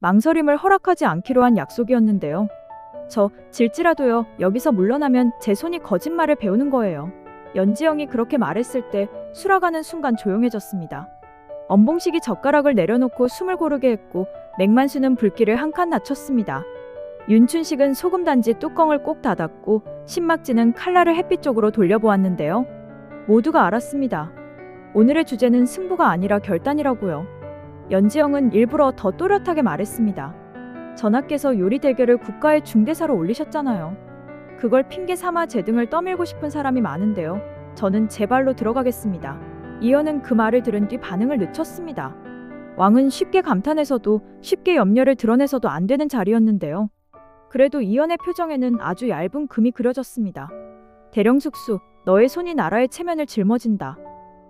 망설임을 허락하지 않기로 한 약속이었는데요. 저 질지라도요. 여기서 물러나면 제 손이 거짓말을 배우는 거예요. 연지영이 그렇게 말했을 때 수락하는 순간 조용해졌습니다. 엄봉식이 젓가락을 내려놓고 숨을 고르게 했고 맥만수는 불길을 한 칸 낮췄습니다. 윤춘식은 소금단지 뚜껑을 꼭 닫았고 신막지는 칼날을 햇빛 쪽으로 돌려보았는데요. 모두가 알았습니다. 오늘의 주제는 승부가 아니라 결단이라고요. 연지영은 일부러 더 또렷하게 말했습니다. 전하께서 요리 대결을 국가의 중대사로 올리셨잖아요. 그걸 핑계 삼아 제 등을 떠밀고 싶은 사람이 많은데요. 저는 제 발로 들어가겠습니다. 이연은 그 말을 들은 뒤 반응을 늦췄습니다. 왕은 쉽게 감탄해서도 쉽게 염려를 드러내서도 안 되는 자리였는데요. 그래도 이연의 표정에는 아주 얇은 금이 그려졌습니다. 대령숙수, 너의 손이 나라의 체면을 짊어진다.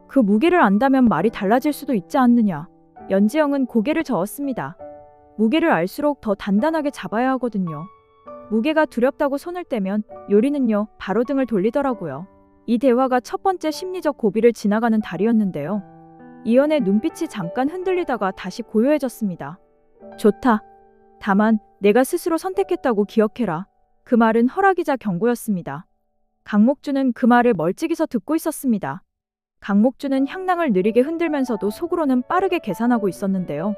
그 무게를 안다면 말이 달라질 수도 있지 않느냐. 연지영은 고개를 저었습니다. 무게를 알수록 더 단단하게 잡아야 하거든요. 무게가 두렵다고 손을 떼면 요리는요, 바로 등을 돌리더라고요. 이 대화가 첫 번째 심리적 고비를 지나가는 달이었는데요. 이연의 눈빛이 잠깐 흔들리다가 다시 고요해졌습니다. 좋다. 다만 내가 스스로 선택했다고 기억해라. 그 말은 허락이자 경고였습니다. 강목주는 그 말을 멀찍이서 듣고 있었습니다. 강목주는 향낭을 느리게 흔들면서도 속으로는 빠르게 계산하고 있었는데요.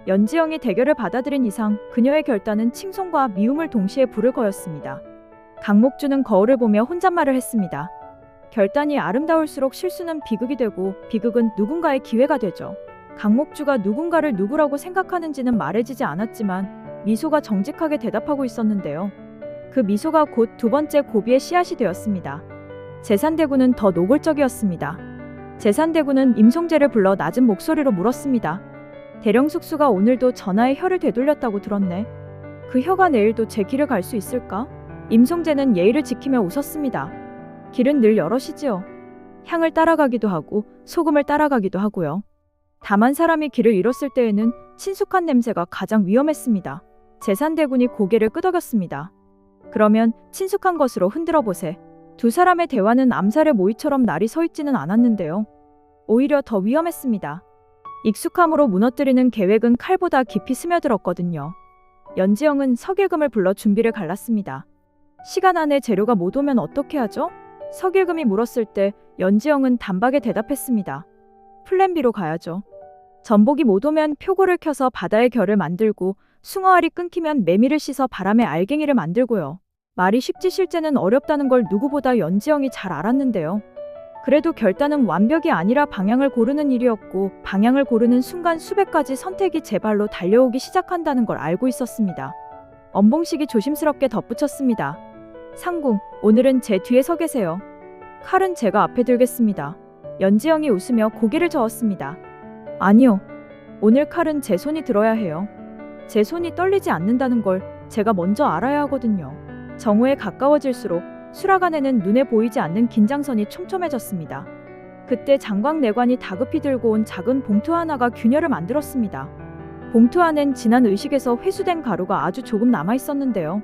연지영이 대결을 받아들인 이상 그녀의 결단은 칭송과 미움을 동시에 부를 거였습니다. 강목주는 거울을 보며 혼잣말을 했습니다. 결단이 아름다울수록 실수는 비극이 되고 비극은 누군가의 기회가 되죠. 강목주가 누군가를 누구라고 생각하는지는 말해지지 않았지만 미소가 정직하게 대답하고 있었는데요. 그 미소가 곧 두 번째 고비의 씨앗이 되었습니다. 제산대군은 더 노골적이었습니다. 제산대군은 임송재를 불러 낮은 목소리로 물었습니다. 대령숙수가 오늘도 전하의 혀를 되돌렸다고 들었네. 그 혀가 내일도 제 길을 갈 수 있을까? 임송재는 예의를 지키며 웃었습니다. 길은 늘 여럿이지요. 향을 따라가기도 하고 소금을 따라가기도 하고요. 다만 사람이 길을 잃었을 때에는 친숙한 냄새가 가장 위험했습니다. 제산대군이 고개를 끄덕였습니다. 그러면 친숙한 것으로 흔들어 보세. 두 사람의 대화는 암살의 모의처럼 날이 서 있지는 않았는데요. 오히려 더 위험했습니다. 익숙함으로 무너뜨리는 계획은 칼보다 깊이 스며들었거든요. 연지영은 석일금을 불러 준비를 갈랐습니다. 시간 안에 재료가 못 오면 어떻게 하죠? 석일금이 물었을 때 연지영은 단박에 대답했습니다. 플랜 B로 가야죠. 전복이 못 오면 표고를 켜서 바다의 결을 만들고 숭어알이 끊기면 메밀을 씻어 바람에 알갱이를 만들고요. 말이 쉽지 실제는 어렵다는 걸 누구보다 연지영이 잘 알았는데요. 그래도 결단은 완벽이 아니라 방향을 고르는 일이었고 방향을 고르는 순간 수백 가지 선택이 제 발로 달려오기 시작한다는 걸 알고 있었습니다. 엄봉식이 조심스럽게 덧붙였습니다. 상궁, 오늘은 제 뒤에 서 계세요. 칼은 제가 앞에 들겠습니다. 연지영이 웃으며 고개를 저었습니다. 아니요. 오늘 칼은 제 손이 들어야 해요. 제 손이 떨리지 않는다는 걸 제가 먼저 알아야 하거든요. 정오에 가까워질수록 수락안에는 눈에 보이지 않는 긴장선이 촘촘해졌습니다. 그때 장광내관이 다급히 들고 온 작은 봉투 하나가 균열을 만들었습니다. 봉투 안엔 진한 의식에서 회수된 가루가 아주 조금 남아있었는데요.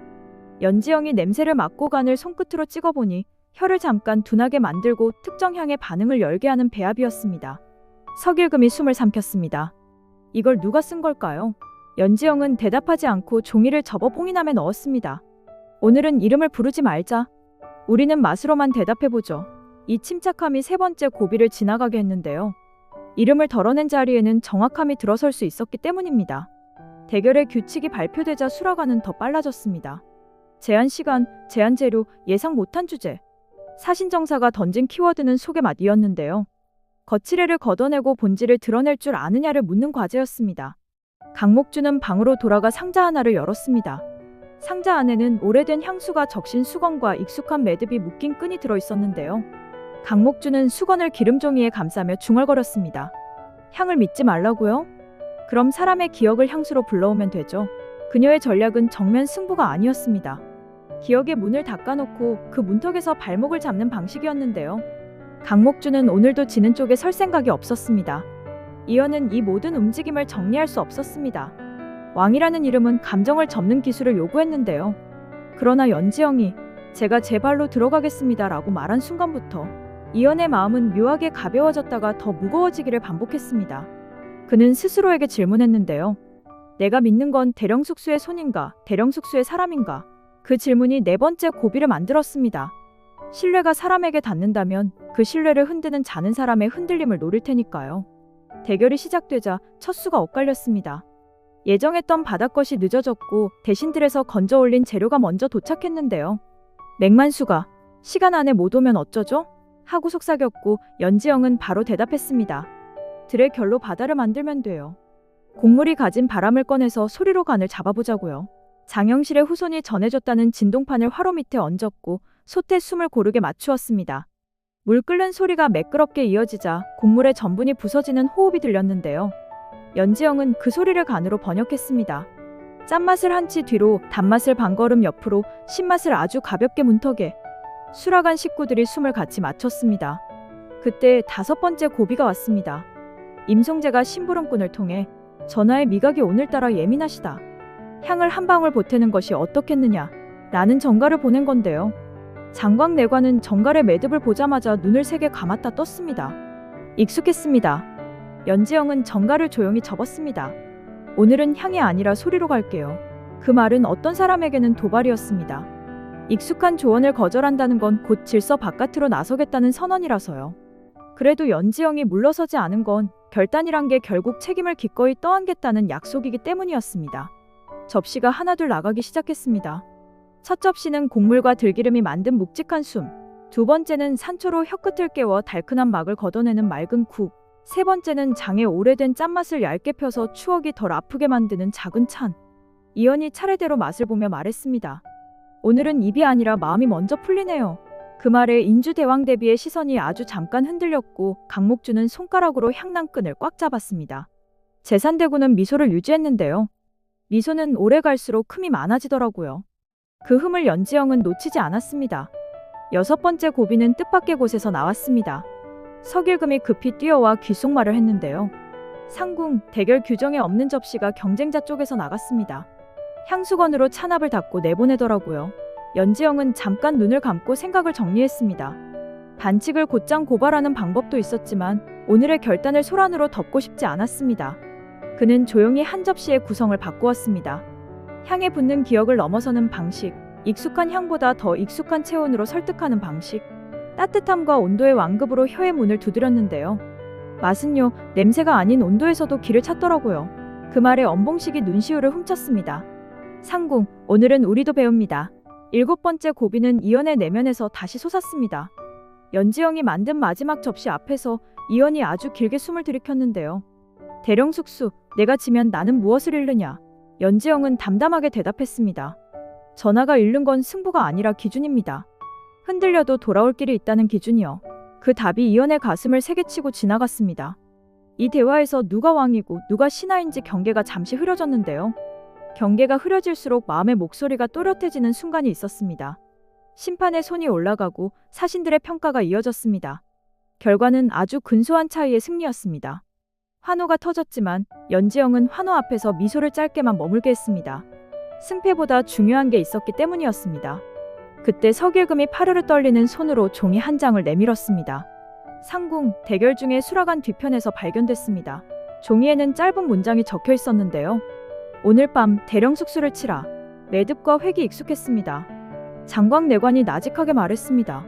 연지영이 냄새를 맡고 간을 손끝으로 찍어보니 혀를 잠깐 둔하게 만들고 특정 향의 반응을 열게 하는 배합이었습니다. 석일금이 숨을 삼켰습니다. 이걸 누가 쓴 걸까요? 연지영은 대답하지 않고 종이를 접어 봉인함에 넣었습니다. 오늘은 이름을 부르지 말자. 우리는 맛으로만 대답해보죠. 이 침착함이 세 번째 고비를 지나가게 했는데요. 이름을 덜어낸 자리에는 정확함이 들어설 수 있었기 때문입니다. 대결의 규칙이 발표되자 수락안은 더 빨라졌습니다. 제한 시간, 제한 재료, 예상 못한 주제. 사신정사가 던진 키워드는 소개맛이었는데요. 거칠애를 걷어내고 본질을 드러낼 줄 아느냐를 묻는 과제였습니다. 강목주는 방으로 돌아가 상자 하나를 열었습니다. 상자 안에는 오래된 향수가 적신 수건과 익숙한 매듭이 묶인 끈이 들어있었는데요. 강목주는 수건을 기름종이에 감싸며 중얼거렸습니다. 향을 믿지 말라고요? 그럼 사람의 기억을 향수로 불러오면 되죠. 그녀의 전략은 정면 승부가 아니었습니다. 기억의 문을 닫아놓고 그 문턱에서 발목을 잡는 방식이었는데요. 강목주는 오늘도 지는 쪽에 설 생각이 없었습니다. 이연은 이 모든 움직임을 정리할 수 없었습니다. 왕이라는 이름은 감정을 접는 기술을 요구했는데요. 그러나 연지영이 제가 제 발로 들어가겠습니다 라고 말한 순간부터 이연의 마음은 묘하게 가벼워졌다가 더 무거워지기를 반복했습니다. 그는 스스로에게 질문했는데요. 내가 믿는 건 대령숙수의 손인가, 대령숙수의 사람인가? 그 질문이 네 번째 고비를 만들었습니다. 신뢰가 사람에게 닿는다면 그 신뢰를 흔드는 자는 사람의 흔들림을 노릴 테니까요. 대결이 시작되자 첫 수가 엇갈렸습니다. 예정했던 바닷것이 늦어졌고 대신 들에서 건져 올린 재료가 먼저 도착했는데요. 맥만수가 시간 안에 못 오면 어쩌죠? 하고 속삭였고 연지영은 바로 대답했습니다. 들의 결로 바다를 만들면 돼요. 곡물이 가진 바람을 꺼내서 소리로 간을 잡아보자고요. 장영실의 후손이 전해줬다는 진동판을 화로 밑에 얹었고 솥에 숨을 고르게 맞추었습니다. 물 끓는 소리가 매끄럽게 이어지자 곡물의 전분이 부서지는 호흡이 들렸는데요. 연지영은 그 소리를 간으로 번역했습니다. 짠맛을 한치 뒤로, 단맛을 반걸음 옆으로, 신맛을 아주 가볍게 문턱에. 수락한 식구들이 숨을 같이 맞췄습니다. 그때 다섯 번째 고비가 왔습니다. 임송재가 심부름꾼을 통해 전하의 미각이 오늘따라 예민하시다. 향을 한 방울 보태는 것이 어떻겠느냐. 라는 전가를 보낸 건데요. 장광내관은 전갈의 매듭을 보자마자 눈을 세게 감았다 떴습니다. 익숙했습니다. 연지영은 전갈을 조용히 접었습니다. 오늘은 향이 아니라 소리로 갈게요. 그 말은 어떤 사람에게는 도발이었습니다. 익숙한 조언을 거절한다는 건 곧 질서 바깥으로 나서겠다는 선언이라서요. 그래도 연지영이 물러서지 않은 건 결단이란 게 결국 책임을 기꺼이 떠안겠다는 약속이기 때문이었습니다. 접시가 하나둘 나가기 시작했습니다. 첫 접시는 곡물과 들기름이 만든 묵직한 숨, 두 번째는 산초로 혀끝을 깨워 달큰한 막을 걷어내는 맑은 국, 세 번째는 장에 오래된 짠맛을 얇게 펴서 추억이 덜 아프게 만드는 작은 찬. 이연이 차례대로 맛을 보며 말했습니다. 오늘은 입이 아니라 마음이 먼저 풀리네요. 그 말에 인주대왕 대비의 시선이 아주 잠깐 흔들렸고 강목주는 손가락으로 향난끈을 꽉 잡았습니다. 제산대구는 미소를 유지했는데요. 미소는 오래 갈수록 흠이 많아지더라고요. 그 흠을 연지영은 놓치지 않았습니다. 여섯 번째 고비는 뜻밖의 곳에서 나왔습니다. 석일금이 급히 뛰어와 귓속말을 했는데요. 상궁, 대결 규정에 없는 접시가 경쟁자 쪽에서 나갔습니다. 향수건으로 찬압을 닫고 내보내더라고요. 연지영은 잠깐 눈을 감고 생각을 정리했습니다. 반칙을 곧장 고발하는 방법도 있었지만 오늘의 결단을 소란으로 덮고 싶지 않았습니다. 그는 조용히 한 접시의 구성을 바꾸었습니다. 향에 붙는 기억을 넘어서는 방식, 익숙한 향보다 더 익숙한 체온으로 설득하는 방식, 따뜻함과 온도의 완급으로 혀의 문을 두드렸는데요. 맛은요, 냄새가 아닌 온도에서도 길을 찾더라고요. 그 말에 엄봉식이 눈시울을 훔쳤습니다. 상궁, 오늘은 우리도 배웁니다. 일곱 번째 고비는 이연의 내면에서 다시 솟았습니다. 연지영이 만든 마지막 접시 앞에서 이연이 아주 길게 숨을 들이켰는데요. 대령숙수, 내가 지면 나는 무엇을 잃느냐? 연지영은 담담하게 대답했습니다. 전하가 잃는 건 승부가 아니라 기준입니다. 흔들려도 돌아올 길이 있다는 기준이요. 그 답이 이연의 가슴을 세게 치고 지나갔습니다. 이 대화에서 누가 왕이고 누가 신하인지 경계가 잠시 흐려졌는데요. 경계가 흐려질수록 마음의 목소리가 또렷해지는 순간이 있었습니다. 심판의 손이 올라가고 사신들의 평가가 이어졌습니다. 결과는 아주 근소한 차이의 승리였습니다. 환호가 터졌지만 연지영은 환호 앞에서 미소를 짧게만 머물게 했습니다. 승패보다 중요한 게 있었기 때문이었습니다. 그때 석일금이 파르르 떨리는 손으로 종이 한 장을 내밀었습니다. 상궁, 대결 중에 수락한 뒤편에서 발견됐습니다. 종이에는 짧은 문장이 적혀 있었는데요. 오늘 밤 대령숙수를 치라. 매듭과 획이 익숙했습니다. 장광내관이 나직하게 말했습니다.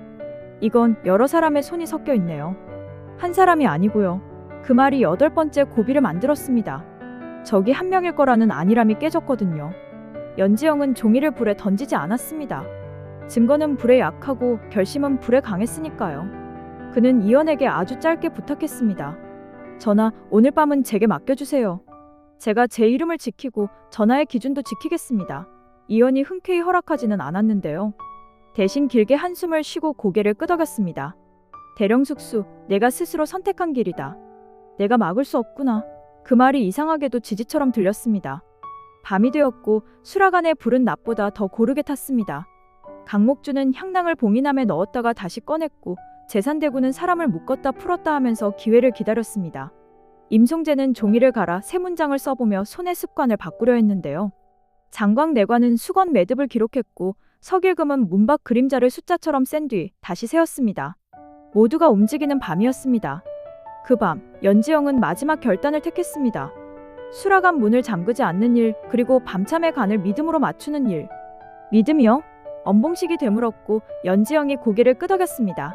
이건 여러 사람의 손이 섞여 있네요. 한 사람이 아니고요. 그 말이 여덟 번째 고비를 만들었습니다. 적이 한 명일 거라는 안일함이 깨졌거든요. 연지영은 종이를 불에 던지지 않았습니다. 증거는 불에 약하고 결심은 불에 강했으니까요. 그는 이연에게 아주 짧게 부탁했습니다. 전하, 오늘 밤은 제게 맡겨주세요. 제가 제 이름을 지키고 전하의 기준도 지키겠습니다. 이연이 흔쾌히 허락하지는 않았는데요. 대신 길게 한숨을 쉬고 고개를 끄덕였습니다. 대령숙수, 내가 스스로 선택한 길이다. 내가 막을 수 없구나. 그 말이 이상하게도 지지처럼 들렸습니다. 밤이 되었고 수라간의 불은 낮보다 더 고르게 탔습니다. 강목주는 향낭을 봉인함에 넣었다가 다시 꺼냈고 제산대구는 사람을 묶었다 풀었다 하면서 기회를 기다렸습니다. 임송재는 종이를 갈아 새 문장을 써보며 손의 습관을 바꾸려 했는데요. 장광내관은 수건 매듭을 기록했고 석일금은 문밖 그림자를 숫자처럼 센 뒤 다시 세웠습니다. 모두가 움직이는 밤이었습니다. 그 밤, 연지영은 마지막 결단을 택했습니다. 수라간 문을 잠그지 않는 일, 그리고 밤참의 간을 믿음으로 맞추는 일. 믿음이요? 엄봉식이 되물었고 연지영이 고개를 끄덕였습니다.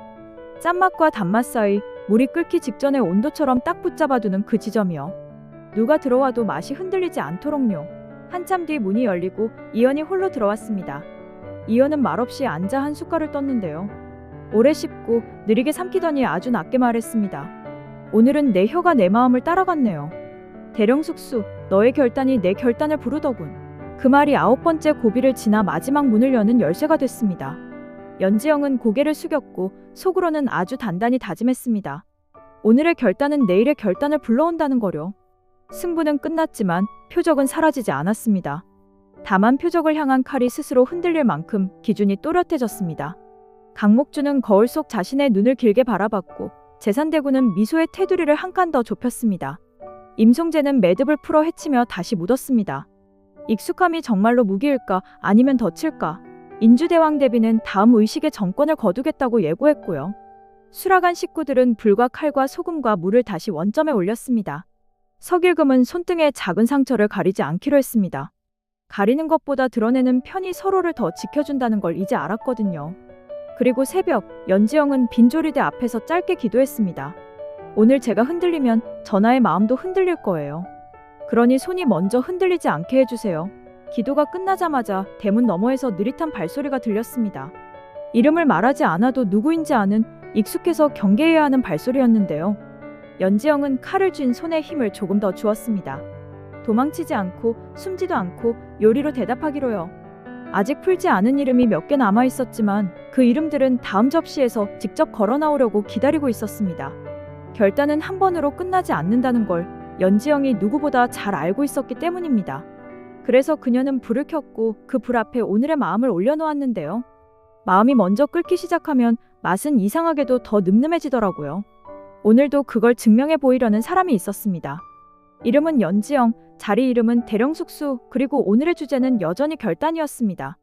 짠맛과 단맛 사이 물이 끓기 직전의 온도처럼 딱 붙잡아두는 그 지점이요. 누가 들어와도 맛이 흔들리지 않도록요. 한참 뒤 문이 열리고 이연이 홀로 들어왔습니다. 이연은 말없이 앉아 한 숟갈을 떴는데요. 오래 씹고 느리게 삼키더니 아주 낮게 말했습니다. 오늘은 내 혀가 내 마음을 따라갔네요. 대령숙수, 너의 결단이 내 결단을 부르더군. 그 말이 9번째 고비를 지나 마지막 문을 여는 열쇠가 됐습니다. 연지영은 고개를 숙였고 속으로는 아주 단단히 다짐했습니다. 오늘의 결단은 내일의 결단을 불러온다는 거려. 승부는 끝났지만 표적은 사라지지 않았습니다. 다만 표적을 향한 칼이 스스로 흔들릴 만큼 기준이 또렷해졌습니다. 강목주는 거울 속 자신의 눈을 길게 바라봤고 재산대구는 미소의 테두리를 한 칸 더 좁혔습니다. 임송재는 매듭을 풀어 헤치며 다시 묻었습니다. 익숙함이 정말로 무기일까 아니면 덫일까? 인주대왕 대비는 다음 의식의 정권을 거두겠다고 예고했고요. 수라간 식구들은 불과 칼과 소금과 물을 다시 원점에 올렸습니다. 석일금은 손등에 작은 상처를 가리지 않기로 했습니다. 가리는 것보다 드러내는 편이 서로를 더 지켜준다는 걸 이제 알았거든요. 그리고 새벽, 연지영은 빈조리대 앞에서 짧게 기도했습니다. 오늘 제가 흔들리면 전하의 마음도 흔들릴 거예요. 그러니 손이 먼저 흔들리지 않게 해주세요. 기도가 끝나자마자 대문 너머에서 느릿한 발소리가 들렸습니다. 이름을 말하지 않아도 누구인지 아는 익숙해서 경계해야 하는 발소리였는데요. 연지영은 칼을 쥔 손에 힘을 조금 더 주었습니다. 도망치지 않고 숨지도 않고 요리로 대답하기로요. 아직 풀지 않은 이름이 몇 개 남아 있었지만 그 이름들은 다음 접시에서 직접 걸어 나오려고 기다리고 있었습니다. 결단은 한 번으로 끝나지 않는다는 걸 연지영이 누구보다 잘 알고 있었기 때문입니다. 그래서 그녀는 불을 켰고 그 불 앞에 오늘의 마음을 올려놓았는데요. 마음이 먼저 끓기 시작하면 맛은 이상하게도 더 늠름해지더라고요. 오늘도 그걸 증명해 보이려는 사람이 있었습니다. 이름은 연지영, 자리 이름은 대령숙수, 그리고 오늘의 주제는 여전히 결단이었습니다.